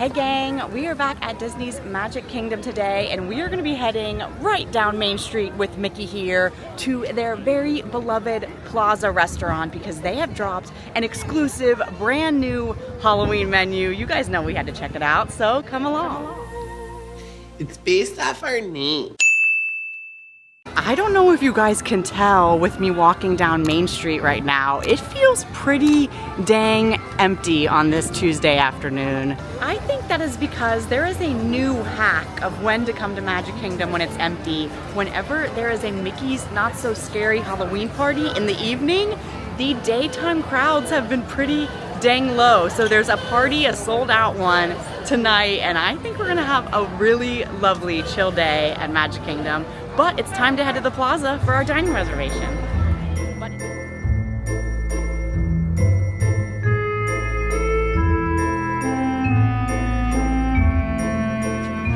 Hey gang, we are back at Disney's Magic Kingdom today, and we are going to be heading right down Main Street with Mickey here to their very beloved Plaza restaurant because they have dropped an exclusive brand new Halloween menu. You guys know we had to check it out, so come along. It's based off our name. I don't know if you guys can tell with me walking down Main Street right now. It feels pretty dang empty on this Tuesday afternoon. I think that is because there is a new hack of when to come to Magic Kingdom when it's empty. Whenever there is a Mickey's Not So Scary Halloween party in the evening, the daytime crowds have been pretty dang low. So there's a party, a sold out one tonight, and I think we're gonna have a really lovely chill day at Magic Kingdom. But it's time to head to the Plaza for our dining reservation.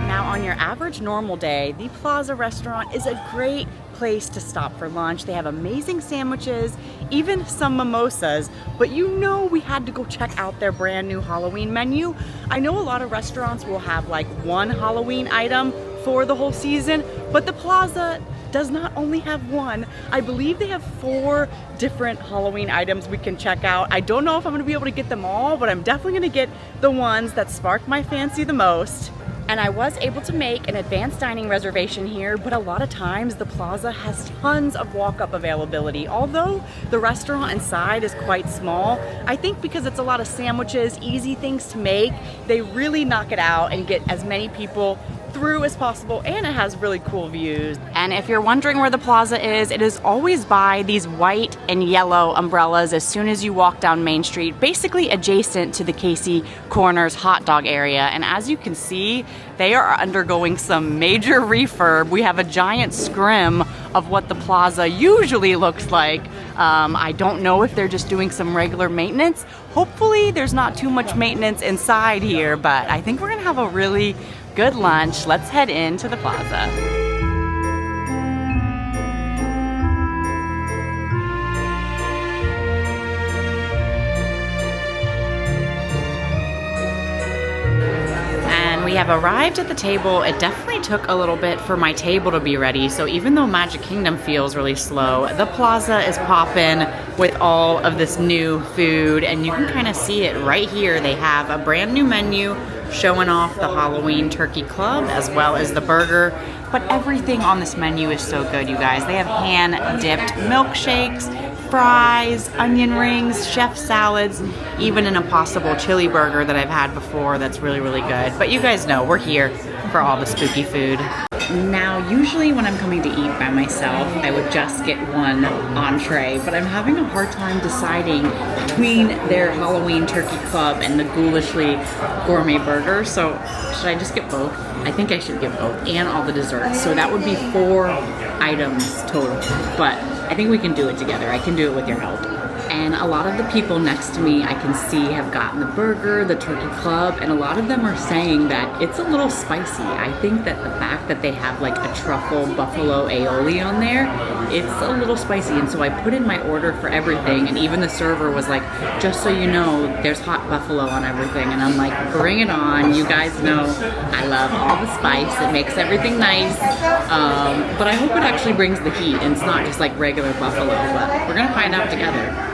Now, on your average normal day, the Plaza restaurant is a great place to stop for lunch. They have amazing sandwiches, even some mimosas, but you know we had to go check out their brand new Halloween menu. I know a lot of restaurants will have like one Halloween item for the whole season, but the Plaza does not only have one. I believe they have 4 different Halloween items we can check out. I don't know if I'm gonna be able to get them all, but I'm definitely gonna get the ones that spark my fancy the most. And I was able to make an advanced dining reservation here, but a lot of times the Plaza has tons of walk-up availability. Although the restaurant inside is quite small, I think because it's a lot of sandwiches, easy things to make, they really knock it out and get as many people through as possible, and it has really cool views. And if you're wondering where the Plaza is, it is always by these white and yellow umbrellas as soon as you walk down Main Street, basically adjacent to the Casey Corners hot dog area. And as you can see, they are undergoing some major refurb. We have a giant scrim of what the Plaza usually looks like. I don't know if they're just doing some regular maintenance. Hopefully there's not too much maintenance inside here, but I think we're gonna have a really good lunch. Let's head into the Plaza. And we have arrived at the table. It definitely took a little bit for my table to be ready, so even though Magic Kingdom feels really slow, the Plaza is popping with all of this new food, and you can kind of see it right here. They have a brand new menu showing off the Halloween Turkey Club as well as the burger. But everything on this menu is so good, you guys. They have hand-dipped milkshakes, fries, onion rings, chef salads, even an impossible chili burger that I've had before that's really, really good. But you guys know we're here for all the spooky food. Now, usually when I'm coming to eat by myself, I would just get one entree, but I'm having a hard time deciding between their Halloween Turkey Club and the Ghoulishly gourmet burger. So should I just get both? I think I should get both, and all the desserts. So that would be 4 items total, but I think we can do it together. I can do it with your help. And a lot of the people next to me I can see have gotten the burger, the turkey club, and a lot of them are saying that it's a little spicy. I think that the fact that they have like a truffle buffalo aioli on there, it's a little spicy. And so I put in my order for everything, and even the server was like, just so you know, there's hot buffalo on everything. And I'm like, bring it on. You guys know I love all the spice. It makes everything nice. But I hope it actually brings the heat and it's not just like regular buffalo, but we're gonna find out together.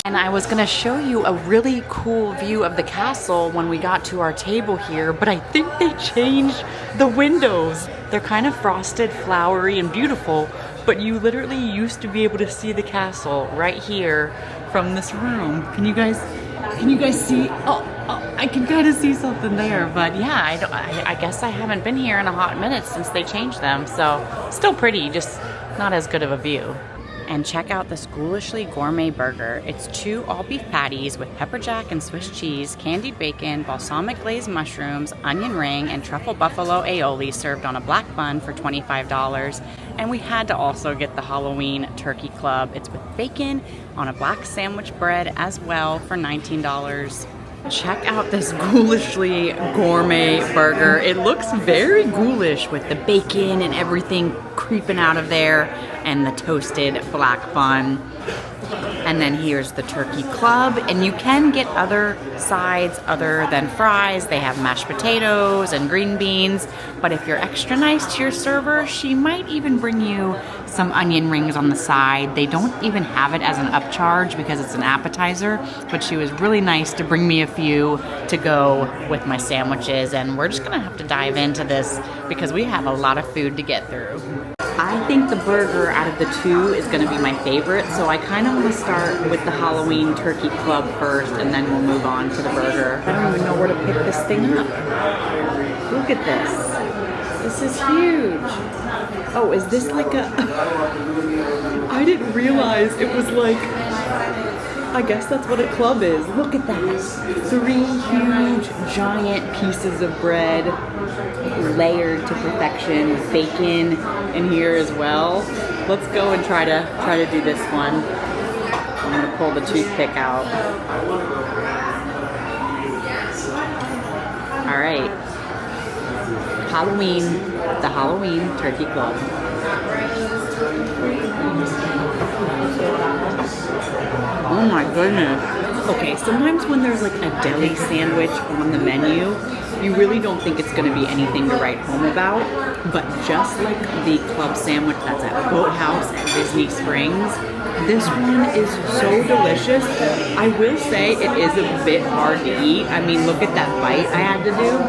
And I was gonna show you a really cool view of the castle when we got to our table here, but I think they changed the windows. They're kind of frosted, flowery, and beautiful, but you literally used to be able to see the castle right here from this room. Can you guys see? Oh, I can kind of see something there, but yeah, I guess I haven't been here in a hot minute since they changed them, so still pretty, just not as good of a view. And check out this Ghoulishly gourmet burger. It's 2 all-beef patties with pepper jack and Swiss cheese, candied bacon, balsamic glazed mushrooms, onion ring, and truffle buffalo aioli served on a black bun for $25. And we had to also get the Halloween Turkey Club. It's with bacon on a black sandwich bread as well for $19. Check out this Ghoulishly gourmet burger. It looks very ghoulish with the bacon and everything creeping out of there and the toasted black bun. And then here's the turkey club, and you can get other sides other than fries. They have mashed potatoes and green beans, but if you're extra nice to your server, she might even bring you some onion rings on the side. They don't even have it as an upcharge because it's an appetizer, but she was really nice to bring me a few to go with my sandwiches, and we're just gonna have to dive into this because we have a lot of food to get through. I think the burger out of the two is gonna be my favorite, so I kind of want to start with the Halloween turkey club first, and then we'll move on to the burger. I don't even know where to pick this thing up. Look at this. This is huge. Oh, is this like a... I didn't realize it was like... I guess that's what a club is. Look at that. 3 huge, giant pieces of bread, layered to perfection, with bacon in here as well. Let's go and try to do this one. I'm gonna pull the toothpick out. All right. The Halloween Turkey Club. Oh my goodness. Okay, sometimes when there's like a deli sandwich on the menu, you really don't think it's gonna be anything to write home about, but just like the club sandwich that's at Boathouse at Disney Springs, this one is so delicious. I will say it is a bit hard to eat. I mean, look at that bite I had to do,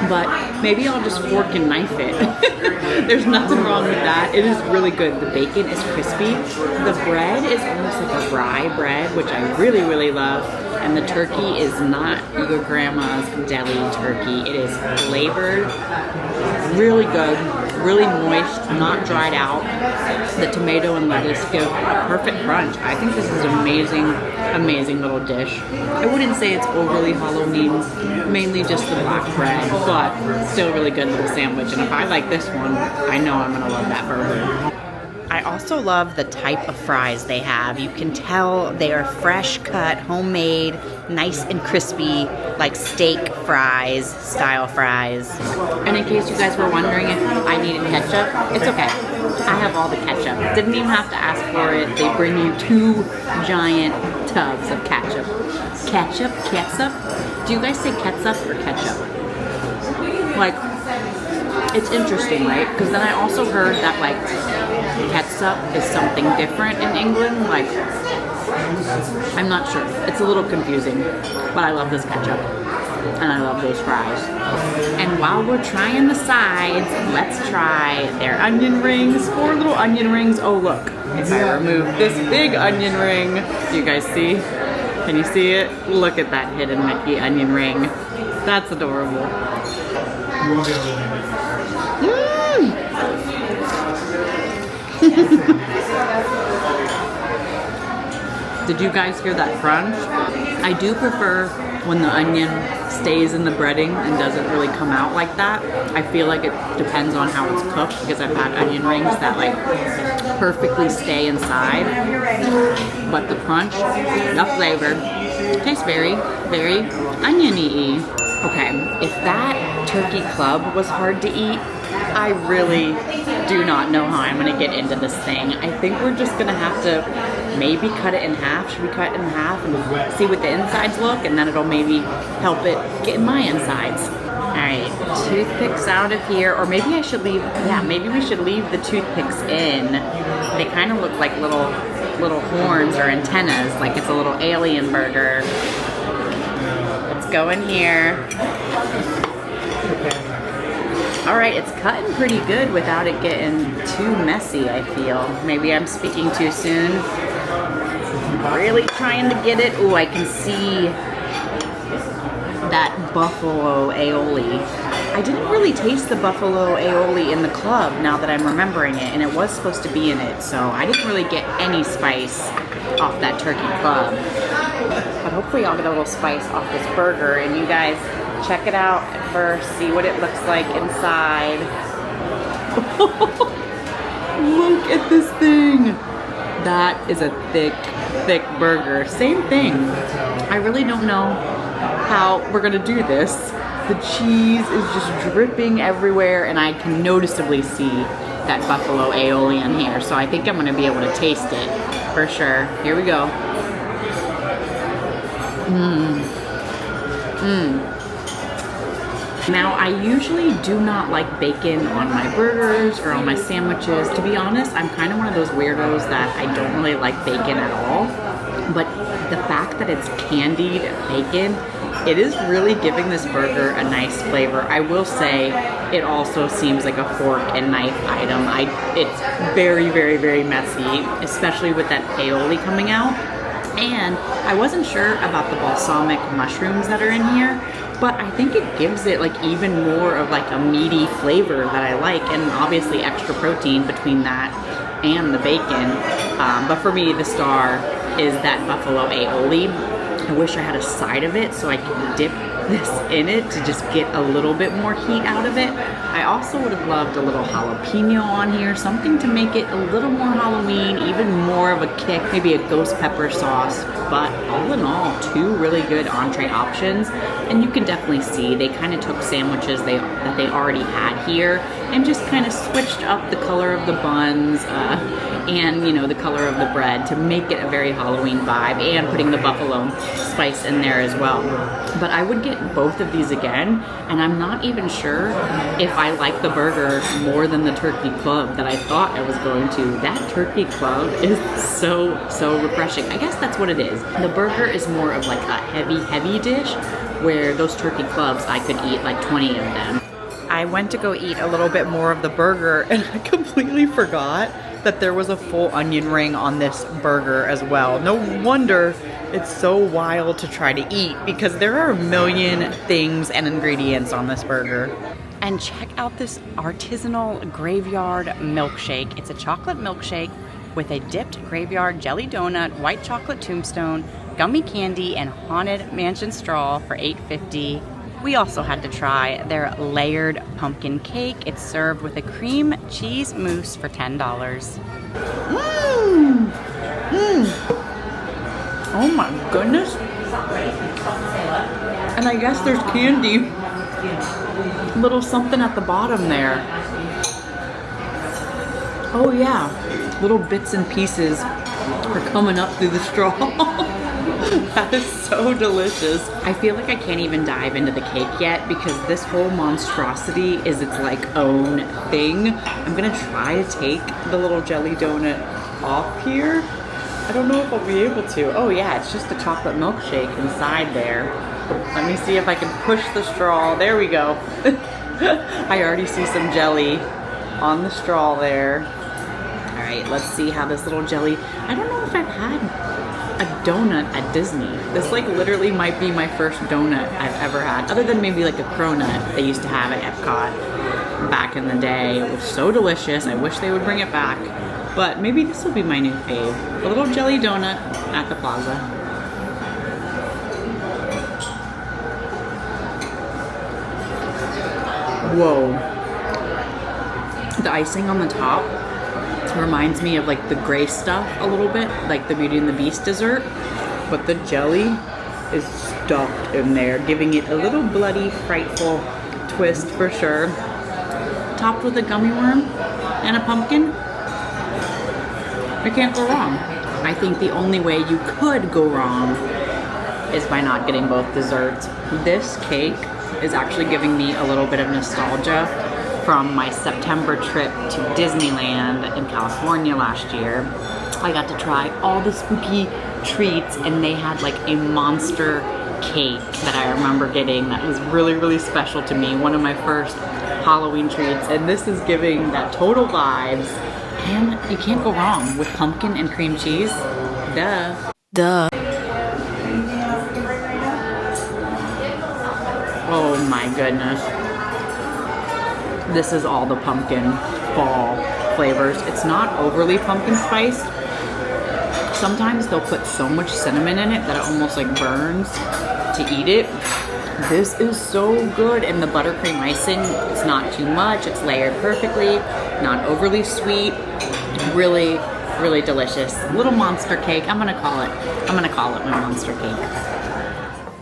but maybe I'll just fork and knife it. There's nothing wrong with that. It is really good. The bacon is crispy. The bread is almost like a rye bread, which I really, really love. And the turkey is not your grandma's deli turkey. It is flavored, really good, really moist, not dried out. The tomato and lettuce give a perfect crunch. I think this is an amazing, amazing little dish. I wouldn't say it's overly Halloween, mainly just the black bread, but still really good little sandwich. And if I like this one, I know I'm gonna love that burger. I also love the type of fries they have. You can tell they are fresh cut, homemade, nice and crispy, like steak fries, style fries. And in case you guys were wondering if I needed ketchup, it's okay. I have all the ketchup. Didn't even have to ask for it. They bring you 2 giant tubs of ketchup. Ketchup? Do you guys say ketchup or ketchup? Like, it's interesting, right? Because then I also heard that like ketchup is something different in England. Like, I'm not sure. It's a little confusing, but I love this ketchup and I love those fries. And while we're trying the sides, let's try their onion rings. 4 little onion rings. Oh look, if I remove this big onion ring, do you guys see? Can you see it? Look at that hidden Mickey onion ring. That's adorable. Did you guys hear that crunch? I do prefer when the onion stays in the breading and doesn't really come out like that. I feel like it depends on how it's cooked, because I've had onion rings that like perfectly stay inside. But the crunch, the flavor, tastes very, very oniony-y. Okay, if that turkey club was hard to eat, I really do not know how I'm gonna get into this thing. I think we're just gonna have to maybe cut it in half. Should we cut it in half and see what the insides look, and then it'll maybe help it get in my insides. All right, toothpicks out of here, or maybe I should leave, yeah, maybe we should leave the toothpicks in. They kind of look like little horns or antennas, like it's a little alien burger. Let's go in here. All right, it's cutting pretty good without it getting too messy, I feel. Maybe I'm speaking too soon. Really trying to get it. Ooh, I can see that buffalo aioli. I didn't really taste the buffalo aioli in the club now that I'm remembering it, and it was supposed to be in it, so I didn't really get any spice off that turkey club. But hopefully I'll get a little spice off this burger, and you guys check it out at first, see what it looks like inside. Look at this thing. That is a thick, thick burger. Same thing. I really don't know how we're gonna do this. The cheese is just dripping everywhere, and I can noticeably see that buffalo aioli in here, so I think I'm gonna be able to taste it for sure. Here we go. Now, I usually do not like bacon on my burgers or on my sandwiches. To be honest, I'm kind of one of those weirdos that I don't really like bacon at all. But the fact that it's candied bacon, it is really giving this burger a nice flavor. I will say it also seems like a fork and knife item. It's very, very, very messy, especially with that aioli coming out. And I wasn't sure about the balsamic mushrooms that are in here, but I think it gives it like even more of like a meaty flavor that I like, and obviously extra protein between that and the bacon. But for me, the star is that buffalo aioli. I wish I had a side of it so I could dip this in it to just get a little bit more heat out of it. I also would have loved a little jalapeno on here, something to make it a little more Halloween, even more of a kick, maybe a ghost pepper sauce. But all in all, two really good entree options. And you can definitely see they kind of took sandwiches that they already had here and just kind of switched up the color of the buns and, you know, the color of the bread to make it a very Halloween vibe, and putting the buffalo spice in there as well. But I would get both of these again, and I'm not even sure if I like the burger more than the turkey club that I thought I was going to. That turkey club is so refreshing. I guess that's what it is. The burger is more of like a heavy dish, where those turkey clubs, I could eat like 20 of them. I went to go eat a little bit more of the burger, and I completely forgot that there was a full onion ring on this burger as well. No wonder it's so wild to try to eat, because there are a million things and ingredients on this burger. And check out this artisanal graveyard milkshake. It's a chocolate milkshake with a dipped graveyard jelly donut, white chocolate tombstone, gummy candy, and haunted mansion straw for $8.50. We also had to try their layered pumpkin cake. It's served with a cream cheese mousse for $10. Oh my goodness. And I guess there's candy. Little something at the bottom there. Oh yeah, little bits and pieces are coming up through the straw. That is so delicious. I feel like I can't even dive into the cake yet, because this whole monstrosity is its like own thing. I'm gonna try to take the little jelly donut off here. I don't know if I'll be able to. Oh yeah, it's just a chocolate milkshake inside there. Let me see if I can push the straw. There we go. I already see some jelly on the straw there. All right, let's see how this little jelly, I don't know if I've had a donut at Disney. This like literally might be my first donut I've ever had, other than maybe like a cronut they used to have at Epcot back in the day. It was so delicious. I wish they would bring it back, but maybe this will be my new fave. A little jelly donut at the Plaza. Whoa. The icing on the top reminds me of like the gray stuff a little bit, like the Beauty and the Beast dessert, but the jelly is stuffed in there, giving it a little bloody, frightful twist for sure. Topped with a gummy worm and a pumpkin. I can't go wrong. I think the only way you could go wrong is by not getting both desserts. This cake is actually giving me a little bit of nostalgia from my September trip to Disneyland in California last year. I got to try all the spooky treats, and they had like a monster cake that I remember getting that was really special to me. One of my first Halloween treats, and this is giving that total vibes. And you can't go wrong with pumpkin and cream cheese. Duh. Oh my goodness. This is all the pumpkin fall flavors. It's not overly pumpkin spiced. Sometimes they'll put so much cinnamon in it that it almost like burns to eat it. This is so good, and the buttercream icing, it's not too much. It's layered perfectly, not overly sweet. Really delicious. Little monster cake. I'm gonna call it my monster cake.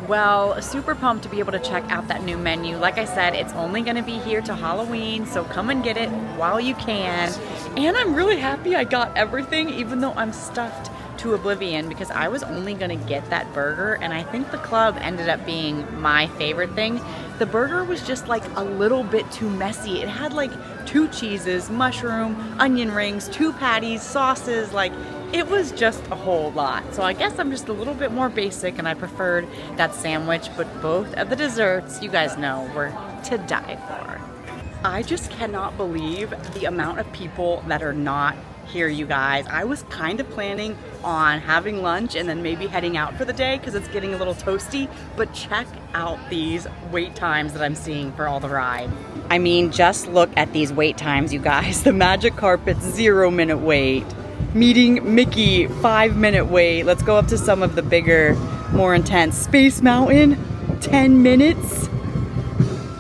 Well, super pumped to be able to check out that new menu. Like I said, it's only gonna be here till Halloween, so come and get it while you can. And I'm really happy I got everything, even though I'm stuffed to oblivion because I was only gonna get that burger, and I think the club ended up being my favorite thing. The burger was just like a little bit too messy. It had like 2 cheeses, mushroom, onion rings, 2 patties, sauces, like it was just a whole lot. So I guess I'm just a little bit more basic and I preferred that sandwich, but both of the desserts, you guys know, were to die for. I just cannot believe the amount of people that are not here, you guys. I was kind of planning on having lunch and then maybe heading out for the day because it's getting a little toasty, but check out these wait times that I'm seeing for all the ride. I mean, just look at these wait times, you guys. The Magic Carpet's 0-minute wait. Meeting Mickey, 5-minute wait. Let's go up to some of the bigger, more intense. Space Mountain, 10 minutes.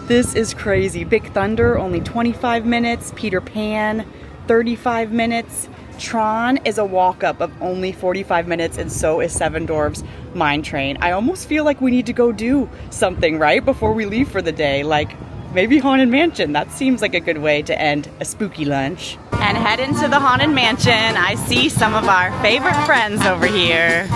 This is crazy. Big Thunder, only 25 minutes. Peter Pan, 35 minutes. Tron is a walk-up of only 45 minutes, and so is Seven Dwarfs Mine Train. I almost feel like we need to go do something, right, before we leave for the day. Like, maybe Haunted Mansion. That seems like a good way to end a spooky lunch. And head into the Haunted Mansion. I see some of our favorite friends over here.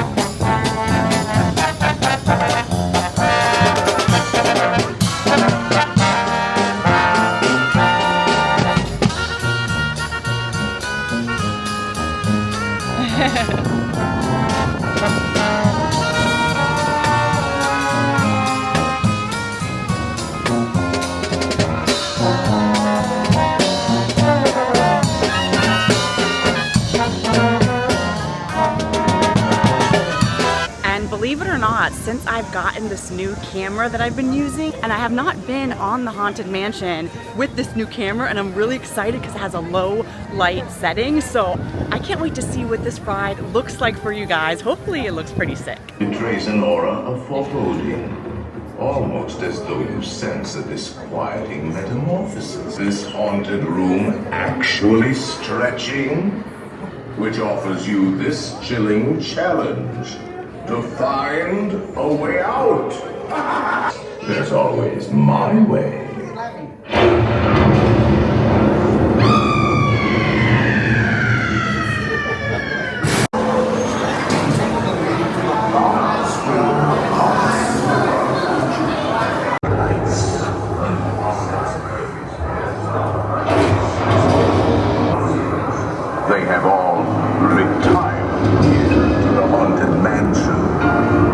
Believe it or not, since I've gotten this new camera that I've been using, and I have not been on the Haunted Mansion with this new camera, and I'm really excited because it has a low light setting, so I can't wait to see what this ride looks like for you guys. Hopefully it looks pretty sick. Betrays an aura of foreboding, almost as though you sense a disquieting metamorphosis. This haunted room actually stretching, which offers you this chilling challenge. To find a way out. There's always my way. They have all retired here to the Haunted Mansion.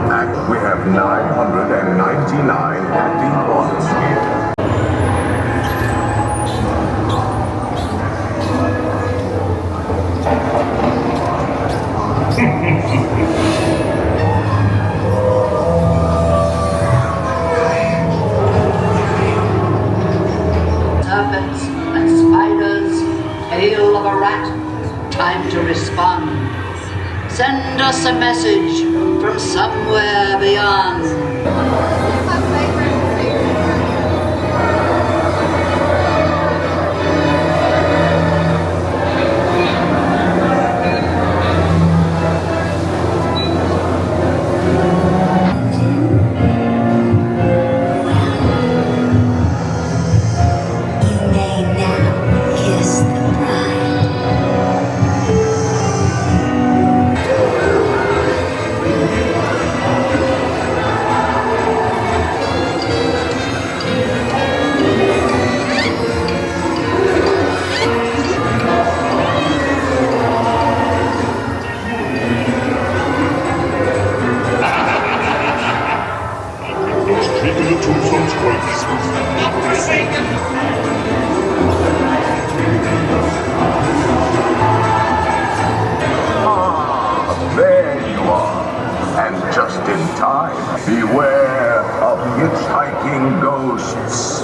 And we have 999 happy ones here. Serpents and spiders, tail of a rat, time to respond. Send us a message from somewhere beyond. There you are, and just in time. Beware of hitchhiking ghosts.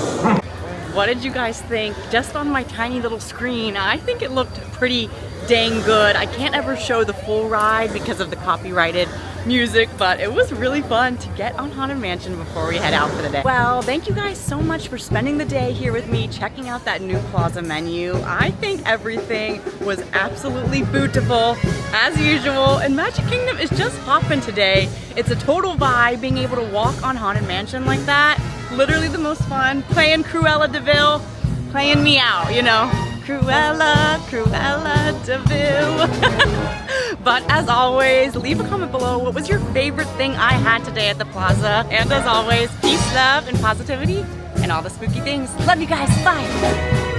What did you guys think? Just on my tiny little screen, I think it looked pretty dang good. I can't ever show the full ride because of the copyrighted music, but it was really fun to get on Haunted Mansion before we head out for the day. Well, thank you guys so much for spending the day here with me, checking out that new Plaza menu. I think everything was absolutely beautiful, as usual, and Magic Kingdom is just popping today. It's a total vibe being able to walk on Haunted Mansion like that. Literally the most fun, playing Cruella de Vil, playing me out, you know. Cruella, Cruella de Vil. But as always, leave a comment below. What was your favorite thing I had today at the Plaza? And as always, peace, love, and positivity, and all the spooky things. Love you guys. Bye.